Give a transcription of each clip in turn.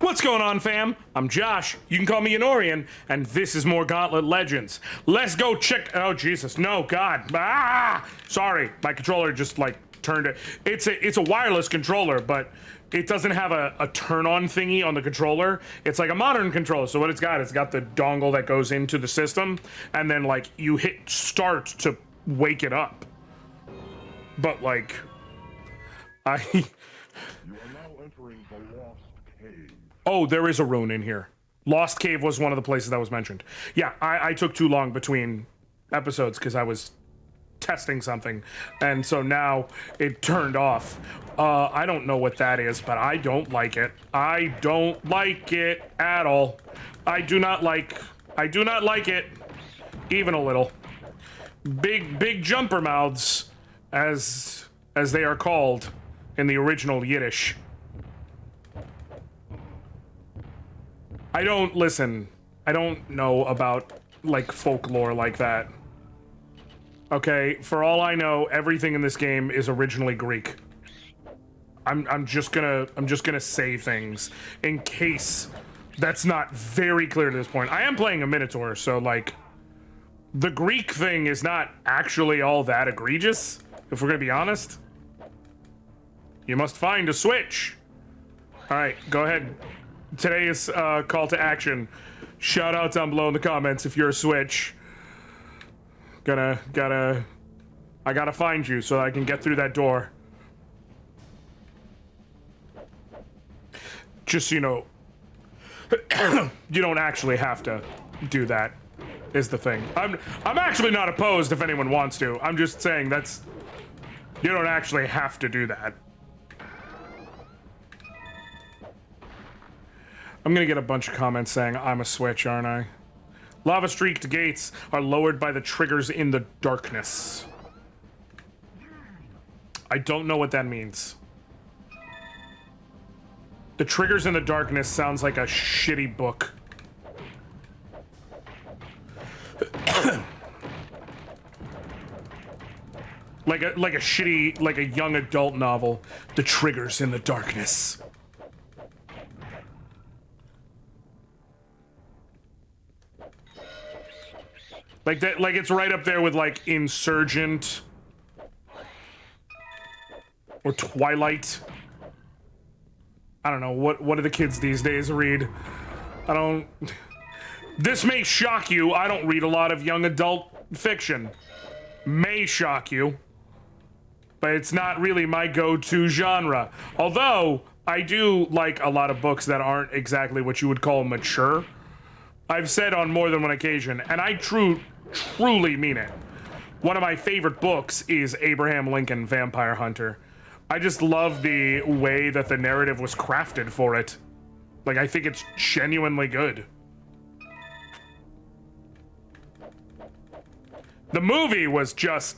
What's going on, fam? I'm Josh. You can call me Anoriand, and this is more Gauntlet Legends. Let's go check. Oh Jesus, no, God! Sorry, my controller just like turned it. It's a wireless controller, but it doesn't have a turn-on thingy on the controller. It's like a modern controller. So what it's got the dongle that goes into the system, and then like you hit start to wake it up. But like, You are now entering the Lost Cave. Oh, there is a rune in here. Lost Cave was one of the places that was mentioned. Yeah, I took too long between episodes because I was testing something, and so now it turned off. I don't know what that is, but I don't like it. I don't like it at all. I do not like it, even a little. Big jumper mouths, as they are called in the original Yiddish. I don't know about like folklore like that. Okay, for all I know, everything in this game is originally Greek. I'm just gonna say things in case that's not very clear to this point. I am playing a Minotaur, so like the Greek thing is not actually all that egregious, if we're gonna be honest. You must find a switch. All right, go ahead. Today's call to action. Shout out down below in the comments if you're a switch. I gotta find you so that I can get through that door. Just so you know, you don't actually have to do that, is the thing. I'm actually not opposed if anyone wants to. I'm just saying you don't actually have to do that. I'm gonna get a bunch of comments saying I'm a switch, aren't I? Lava streaked gates are lowered by the triggers in the darkness. I don't know what that means. The triggers in the darkness sounds like a shitty book. like a shitty, like a young adult novel. The triggers in the darkness. Like that, like it's right up there with like Insurgent or Twilight. I don't know, what do the kids these days read? This may shock you, I don't read a lot of young adult fiction. May shock you, but it's not really my go-to genre. Although, I do like a lot of books that aren't exactly what you would call mature. I've said on more than one occasion, and I truly mean it. One of my favorite books is Abraham Lincoln Vampire Hunter. I just love the way that the narrative was crafted for it. Like, I think it's genuinely good. The movie was just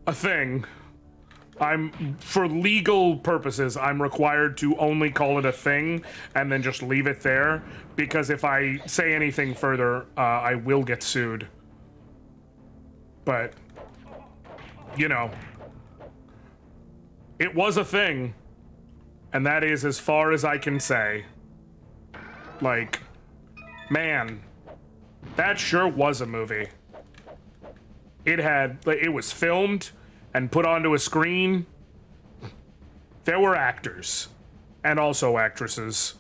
a thing. For legal purposes, I'm required to only call it a thing and then just leave it there, because if I say anything further, I will get sued. But, you know, it was a thing, and that is as far as I can say. Like, man, that sure was a movie. It was filmed and put onto a screen. There were actors and also actresses.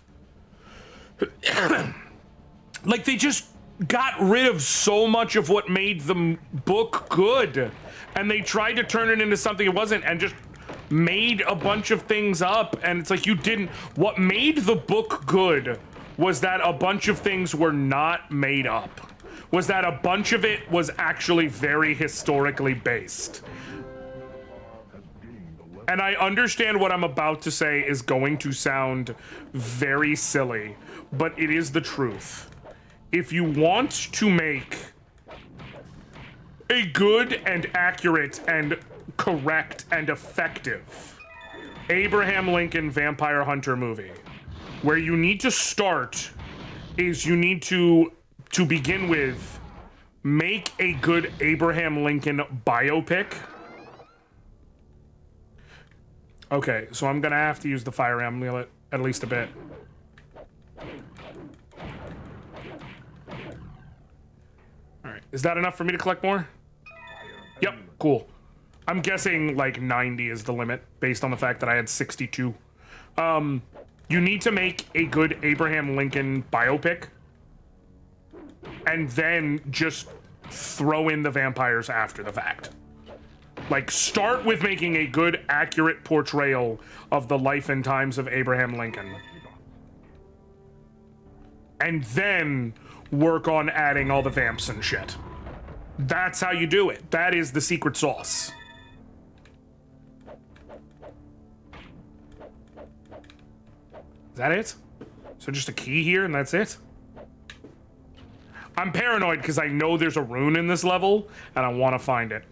Like, they just got rid of so much of what made the book good, and they tried to turn it into something it wasn't, and just made a bunch of things up. And it's like, what made the book good was that a bunch of things were not made up, was that a bunch of it was actually very historically based. And I understand what I'm about to say is going to sound very silly, but it is the truth. If you want to make a good and accurate and correct and effective Abraham Lincoln Vampire Hunter movie, where you need to start is you need to begin with, make a good Abraham Lincoln biopic. Okay, so I'm gonna have to use the fire amulet at least a bit. Alright, is that enough for me to collect more? Yep, cool. I'm guessing like 90 is the limit based on the fact that I had 62. You need to make a good Abraham Lincoln biopic and then just throw in the vampires after the fact. Like, start with making a good, accurate portrayal of the life and times of Abraham Lincoln. And then work on adding all the vamps and shit. That's how you do it. That is the secret sauce. Is that it? So just a key here and that's it? I'm paranoid because I know there's a rune in this level and I want to find it.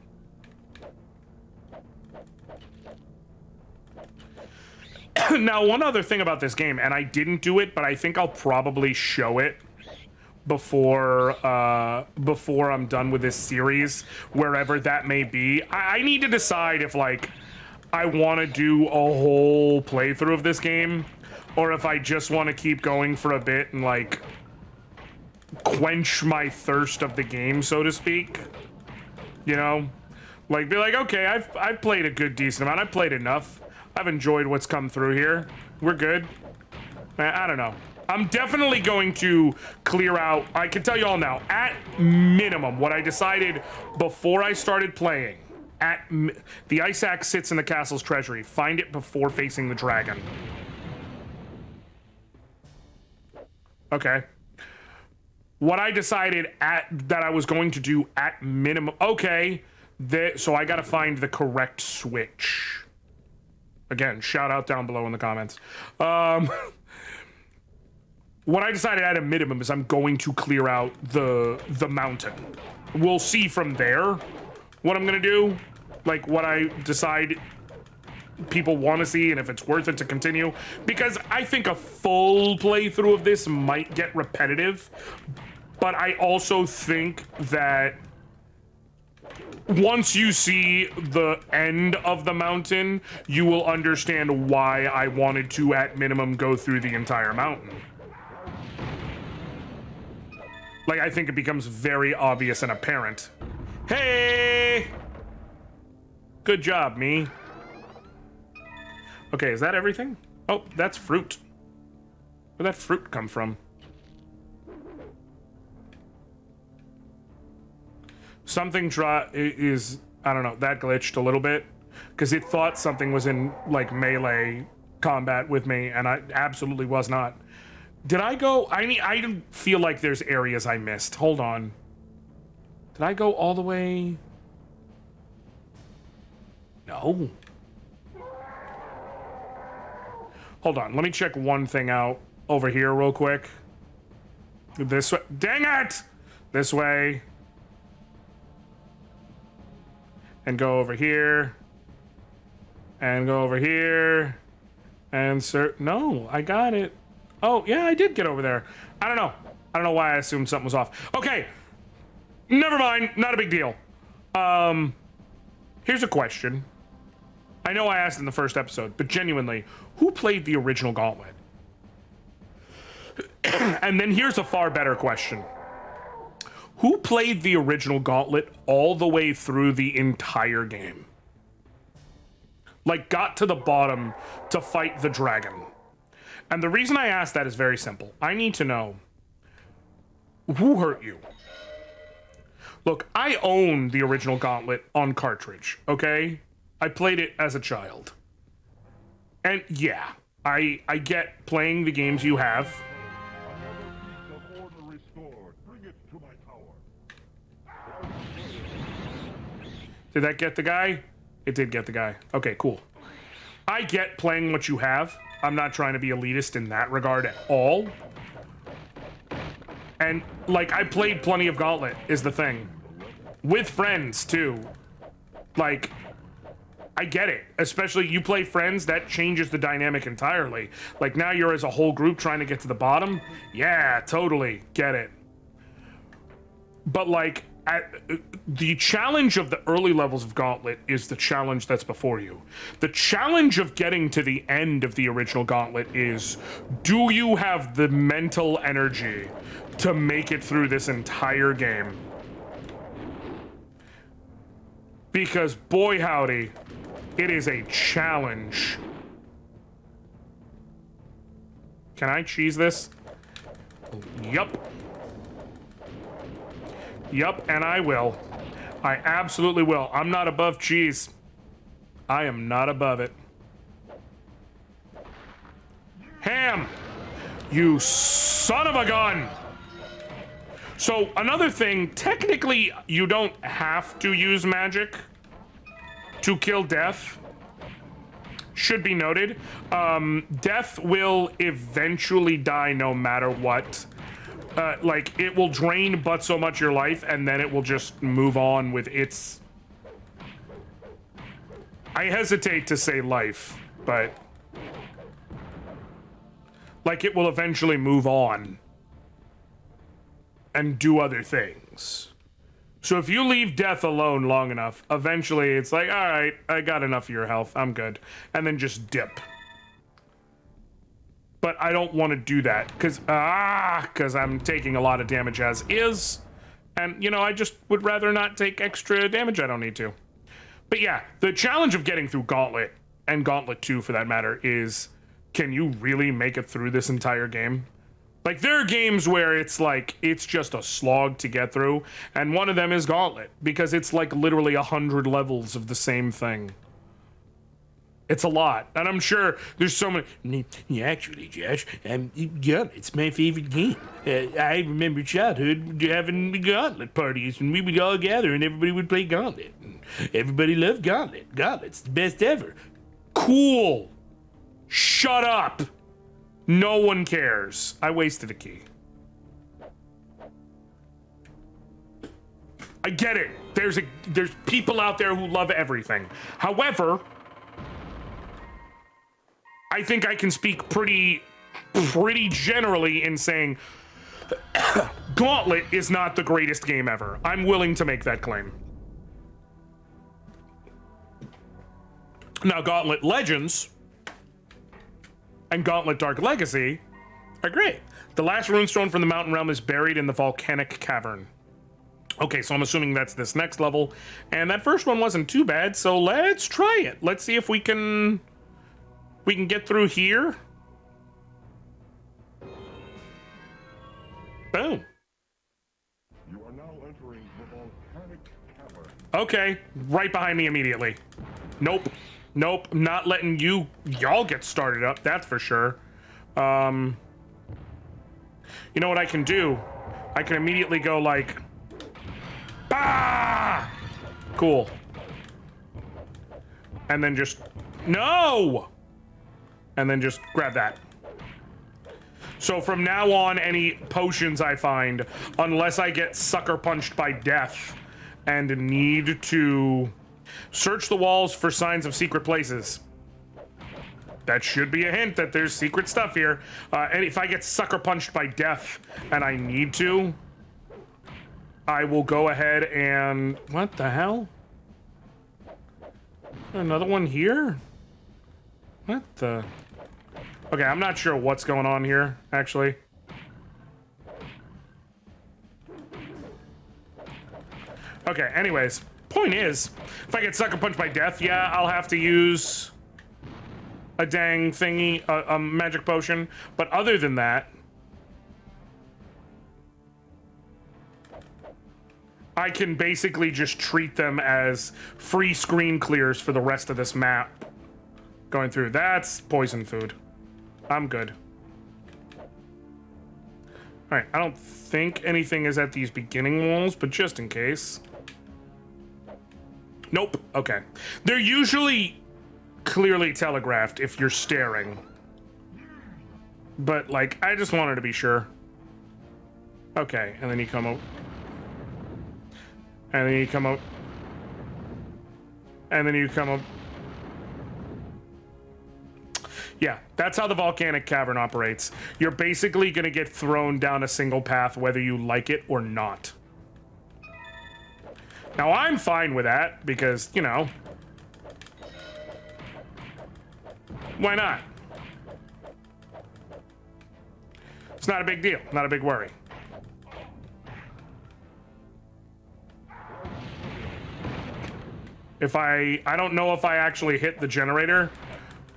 Now, one other thing about this game, and I didn't do it, but I think I'll probably show it before I'm done with this series, wherever that may be. I need to decide if, like, I want to do a whole playthrough of this game, or if I just want to keep going for a bit and, like, quench my thirst of the game, so to speak. You know? Like, be like, okay, I've played a good, decent amount. I've played enough. I've enjoyed what's come through here. We're good. I don't know. I'm definitely going to clear out, I can tell you all now, at minimum, what I decided before I started playing, the ice axe sits in the castle's treasury. Find it before facing the dragon. Okay. What I decided that I was going to do at minimum, okay, so I gotta find the correct switch. Again, shout out down below in the comments. What I decided at a minimum is I'm going to clear out the mountain. We'll see from there what I'm gonna do, like what I decide people want to see and if it's worth it to continue. Because I think a full playthrough of this might get repetitive, but I also think that once you see the end of the mountain, you will understand why I wanted to, at minimum, go through the entire mountain. Like, I think it becomes very obvious and apparent. Hey! Good job, me. Okay, is that everything? Oh, that's fruit. Where'd that fruit come from? Something is, I don't know, that glitched a little bit because it thought something was in like melee combat with me and I absolutely was not. Did I go? I feel like there's areas I missed. Hold on. Did I go all the way? No. Hold on. Let me check one thing out over here real quick. This way. Dang it! This way. And go over here. And go over here. And no, I got it. Oh, yeah, I did get over there. I don't know. I don't know why I assumed something was off. Okay. Never mind. Not a big deal. Here's a question. I know I asked in the first episode, but genuinely, who played the original Gauntlet? And then here's a far better question. Who played the original Gauntlet all the way through the entire game? Like, got to the bottom to fight the dragon. And the reason I ask that is very simple. I need to know, who hurt you? Look, I own the original Gauntlet on cartridge, okay? I played it as a child. And yeah, I get playing the games you have. Did that get the guy? It did get the guy. Okay, cool. I get playing what you have. I'm not trying to be elitist in that regard at all. And, like, I played plenty of Gauntlet, is the thing. With friends, too. Like, I get it. Especially, you play friends, that changes the dynamic entirely. Like, now you're as a whole group trying to get to the bottom. Yeah, totally. Get it. But, like, The challenge of the early levels of Gauntlet is the challenge that's before you. The challenge of getting to the end of the original Gauntlet is, do you have the mental energy to make it through this entire game? Because boy howdy, it is a challenge. Can I cheese this? Yup. Yup, and I will. I absolutely will. I'm not above cheese. I am not above it. Ham! You son of a gun! So, another thing, technically, you don't have to use magic to kill Death. Should be noted. Death will eventually die no matter what. Like, it will drain but so much your life, and then it will just move on with its... I hesitate to say life, but... like, it will eventually move on and do other things. So if you leave Death alone long enough, eventually it's like, all right, I got enough of your health, I'm good. And then just dip. But I don't want to do that, because I'm taking a lot of damage as is. And, you know, I just would rather not take extra damage I don't need to. But yeah, the challenge of getting through Gauntlet, and Gauntlet 2 for that matter, is, can you really make it through this entire game? Like, there are games where it's like, it's just a slog to get through, and one of them is Gauntlet, because it's like literally 100 levels of the same thing. It's a lot, and I'm sure there's so many. Yeah, actually, Josh, yeah, it's my favorite game. I remember childhood having the Gauntlet parties, and we would all gather, and everybody would play Gauntlet. And everybody loved Gauntlet. Gauntlet's the best ever. Cool. Shut up. No one cares. I wasted a key. I get it. There's people out there who love everything. However, I think I can speak pretty generally in saying Gauntlet is not the greatest game ever. I'm willing to make that claim. Now, Gauntlet Legends and Gauntlet Dark Legacy are great. The last runestone from the Mountain Realm is buried in the volcanic cavern. Okay, so I'm assuming that's this next level. And that first one wasn't too bad, so let's try it. Let's see if we can get through here. Boom. You are now entering the volcanic cavern. Okay, right behind me immediately. Nope. Nope, not letting y'all get started up, that's for sure. You know what I can do? I can immediately go like, bah! Cool. And then just, no! And then just grab that. So from now on, any potions I find, unless I get sucker punched by death and need to search the walls for signs of secret places. That should be a hint that there's secret stuff here. And if I get sucker punched by death and I need to, I will go ahead and... what the hell? Another one here? What the... okay, I'm not sure what's going on here, actually. Okay, anyways. Point is, if I get sucker punched by death, yeah, I'll have to use a dang thingy, a magic potion. But other than that, I can basically just treat them as free screen clears for the rest of this map. Going through, that's poison food. I'm good. All right, I don't think anything is at these beginning walls, but just in case. Nope, okay. They're usually clearly telegraphed if you're staring. But, like, I just wanted to be sure. Okay, and then you come up. And then you come up. And then you come up. Yeah, that's how the volcanic cavern operates. You're basically gonna get thrown down a single path whether you like it or not. Now, I'm fine with that because, you know, why not? It's not a big deal, not a big worry. If I don't know if I actually hit the generator,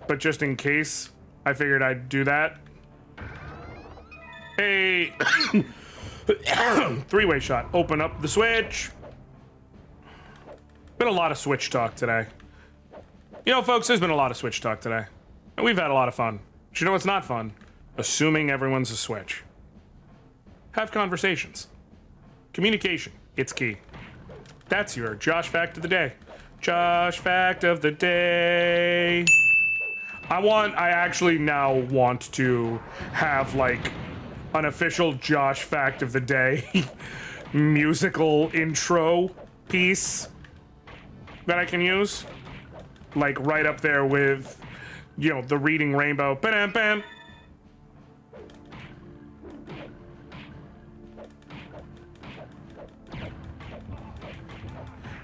but just in case, I figured I'd do that. Hey, three-way shot. Open up the switch. Been a lot of Switch talk today. You know, folks, there's been a lot of Switch talk today. And we've had a lot of fun. But you know what's not fun? Assuming everyone's a Switch. Have conversations. Communication. It's key. That's your Josh Fact of the Day. Josh Fact of the Day. I actually now want to have, like, an official Josh Fact of the Day musical intro piece that I can use. Like, right up there with, you know, the Reading Rainbow. Bam, bam.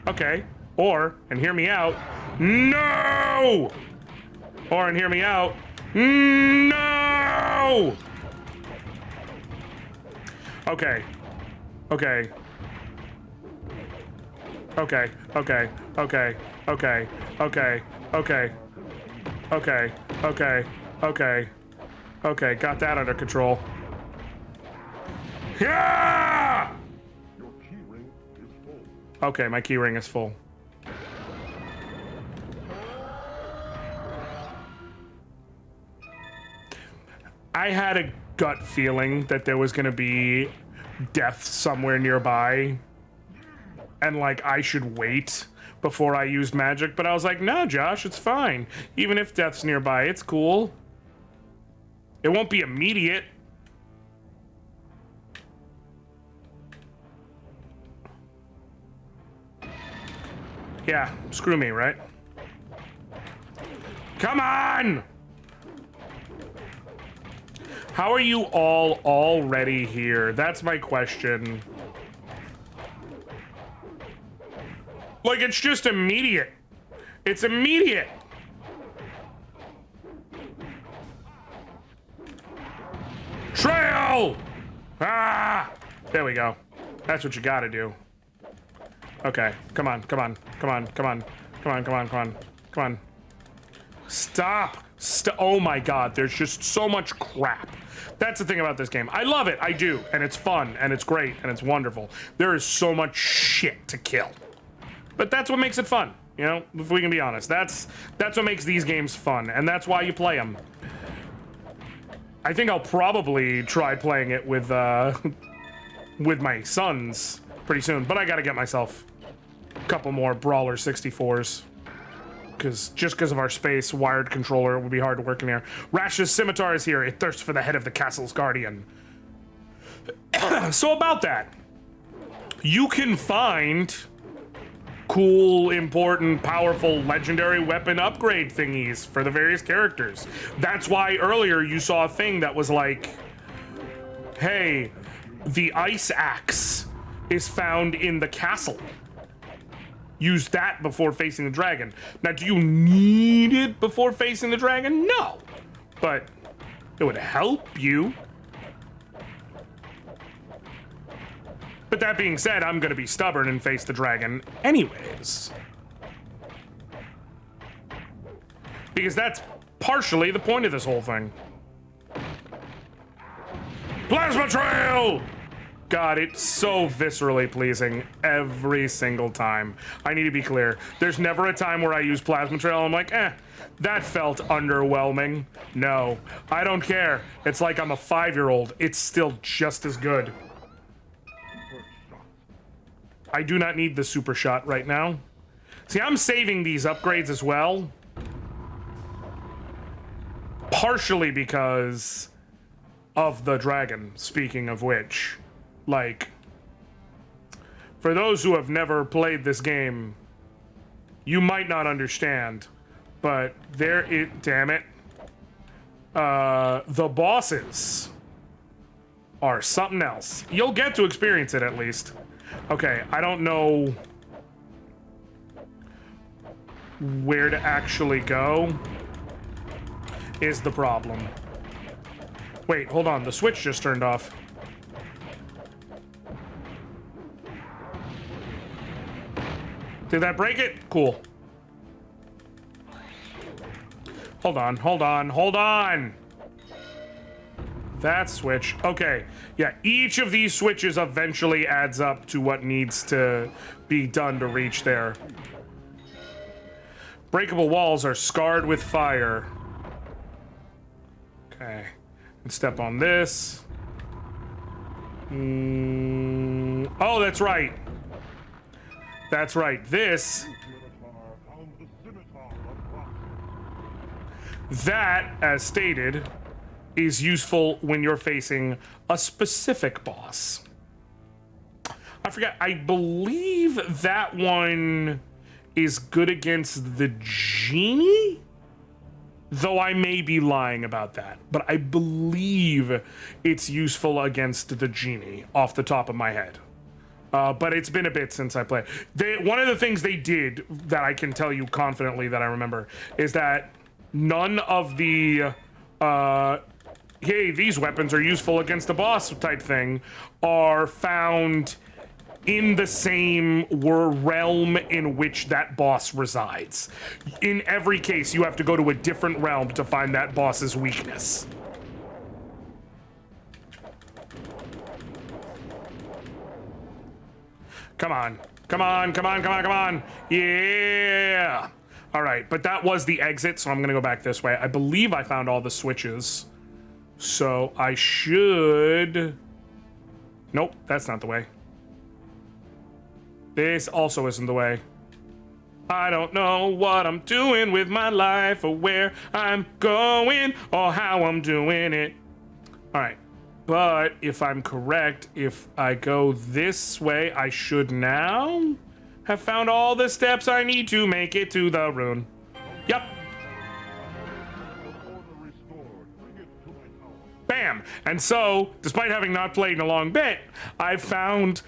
Okay. Or, and hear me out, no! Or, and hear me out, no! Okay. Okay. Okay. Okay. Okay. Okay. Okay. Okay. Okay. Okay. Okay. Okay. Got that under control. Yeah! Your key ring is full. Okay, my key ring is full. I had a gut feeling that there was gonna be death somewhere nearby, and like I should wait before I used magic, but I was like, no, Josh, it's fine. Even if death's nearby, it's cool. It won't be immediate. Yeah, screw me, right? Come on! How are you all already here? That's my question. Like, it's just immediate. It's immediate. Trail! Ah! There we go. That's what you gotta do. Okay, come on, come on, come on, come on, come on, come on, come on, come on. Stop! Oh my god, there's just so much crap. That's the thing about this game. I love it, I do, and it's fun, and it's great, and it's wonderful. There is so much shit to kill. But that's what makes it fun, you know, if we can be honest. That's what makes these games fun, and that's why you play them. I think I'll probably try playing it with with my sons pretty soon, but I gotta get myself a couple more Brawler 64s. Just because of our space, wired controller would be hard to work in here. Rash's scimitar is here. It thirsts for the head of the castle's guardian. So about that, you can find cool, important, powerful, legendary weapon upgrade thingies for the various characters. That's why earlier you saw a thing that was like, hey, the ice axe is found in the castle. Use that before facing the dragon. Now, do you need it before facing the dragon? No. But it would help you. But that being said, I'm gonna be stubborn and face the dragon anyways. Because that's partially the point of this whole thing. Plasma Trail! God, it's so viscerally pleasing every single time. I need to be clear. There's never a time where I use Plasma Trail and I'm like, that felt underwhelming. No, I don't care. It's like I'm a 5-year-old. It's still just as good. I do not need the super shot right now. See, I'm saving these upgrades as well. Partially because of the dragon, speaking of which. Like, for those who have never played this game, you might not understand, but damn it, the bosses are something else. You'll get to experience it at least. Okay, I don't know where to actually go is the problem. Wait, hold on. The switch just turned off. Did that break it? Cool. Hold on, hold on, hold on! That switch. Okay. Yeah, each of these switches eventually adds up to what needs to be done to reach there. Breakable walls are scarred with fire. Okay. Let's step on this. Oh, that's right. That's right. This... That, as stated, is useful when you're facing a specific boss. I forget, I believe that one is good against the genie? Though I may be lying about that, but I believe it's useful against the genie off the top of my head. But it's been a bit since I played. One of the things they did that I can tell you confidently that I remember is that none of the, hey, these weapons are useful against the boss type thing are found in the same realm in which that boss resides. In every case, you have to go to a different realm to find that boss's weakness. Come on. Come on, come on, come on, come on. Yeah. All right, but that was the exit, so I'm gonna go back this way. I believe I found all the switches. So I should... Nope, that's not the way. This also isn't the way. I don't know what I'm doing with my life or where I'm going or how I'm doing it. All right, but if I'm correct, if I go this way, I should now have found all the steps I need to make it to the rune. Yep. Bam! And so, despite having not played in a long bit, I've found,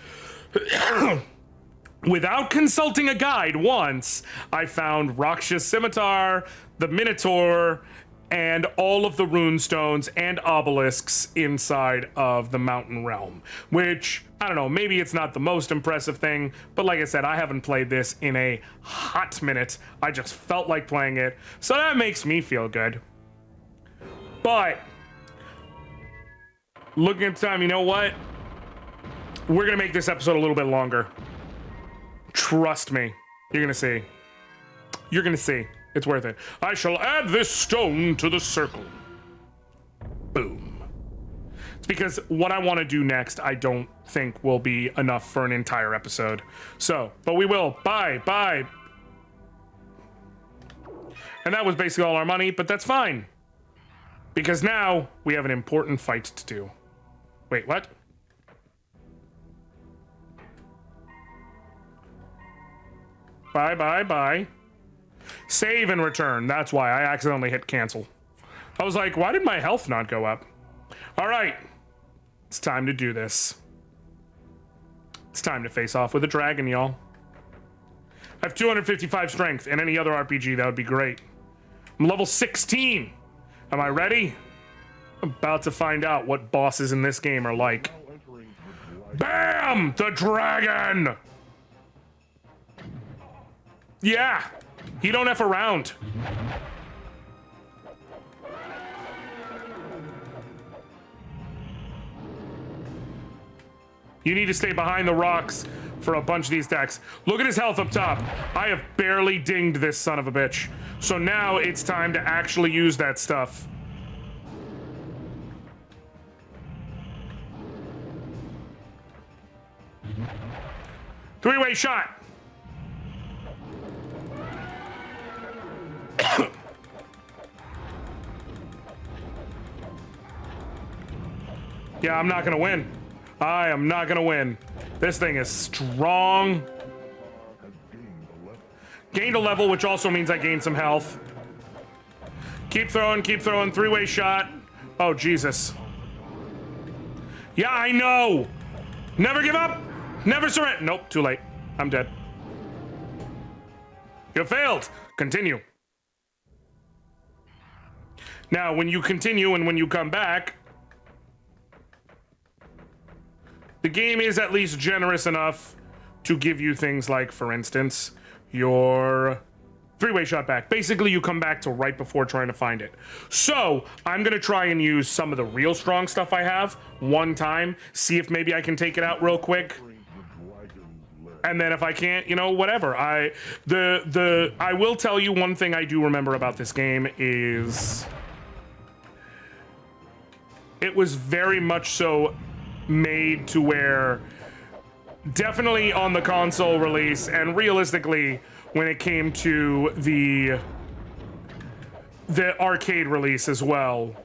without consulting a guide once, I found Raksha's Scimitar, the Minotaur, and all of the rune stones and obelisks inside of the mountain realm, which, I don't know, maybe it's not the most impressive thing, but like I said, I haven't played this in a hot minute. I just felt like playing it, so that makes me feel good. But looking at time, you know what? We're gonna make this episode a little bit longer. Trust me. You're gonna see. You're gonna see. It's worth it. I shall add this stone to the circle. Boom. It's because what I want to do next, I don't think will be enough for an entire episode. So, but we will. Bye, bye. And that was basically all our money, but that's fine. Because now we have an important fight to do. Wait, what? Bye, bye, bye. Save and return. That's why I accidentally hit cancel. I was like, why did my health not go up? All right. It's time to do this. It's time to face off with a dragon, y'all. I have 255 strength. In any other RPG, that would be great. I'm level 16. Am I ready? I'm about to find out what bosses in this game are like. Bam! The dragon! Yeah! He don't F around. You need to stay behind the rocks for a bunch of these attacks. Look at his health up top. I have barely dinged this son of a bitch. So now it's time to actually use that stuff. Three-way shot. Yeah, I'm not gonna win. I am not gonna win. This thing is strong. Gained a level, which also means I gained some health. Keep throwing, three-way shot. Oh, Jesus. Yeah, I know. Never give up. Never surrender. Nope, too late. I'm dead. You failed. Continue. Now, when you continue and when you come back, the game is at least generous enough to give you things like, for instance, your three-way shot back. Basically, you come back to right before trying to find it. So, I'm gonna try and use some of the real strong stuff I have one time, see if maybe I can take it out real quick. And then if I can't, you know, whatever. I will tell you one thing I do remember about this game is it was very much so made to where definitely on the console release and realistically when it came to the arcade release as well,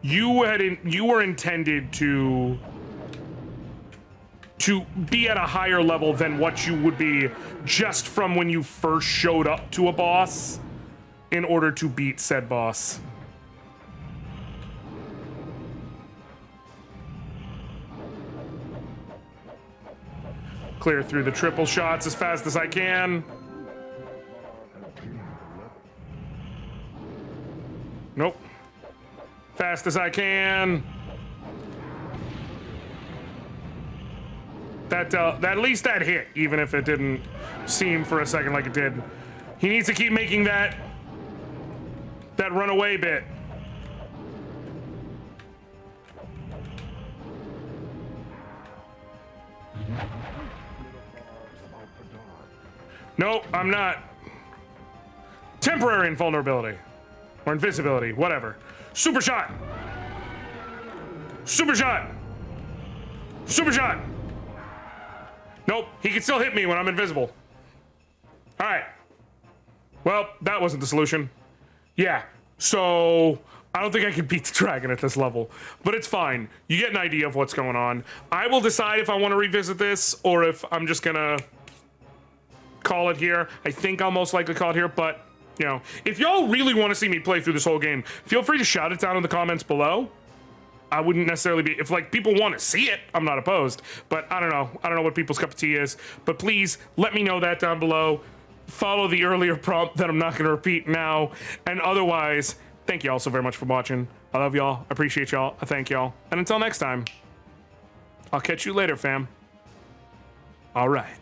you were intended to be at a higher level than what you would be just from when you first showed up to a boss in order to beat said boss. Clear through the triple shots as fast as I can. Nope. Fast as I can. That at least that hit, even if it didn't seem for a second like it did. He needs to keep making that runaway bit. No, I'm not. Temporary invulnerability. Or invisibility, whatever. Super shot! Super shot! Super shot! Nope, he can still hit me when I'm invisible. Alright. Well, that wasn't the solution. Yeah, so I don't think I can beat the dragon at this level, but it's fine. You get an idea of what's going on. I will decide if I want to revisit this or if I'm just gonna call it here. I think I'll most likely call it here, but you know, if y'all really want to see me play through this whole game, feel free to shout it down in the comments below. I wouldn't necessarily be, if like people want to see it, I'm not opposed, but I don't know what people's cup of tea is, but please let me know that down below. Follow the earlier prompt that I'm not going to repeat now, and otherwise, thank you all so very much for watching. I love y'all, I appreciate y'all, I thank y'all, and until next time, I'll catch you later, fam. All right.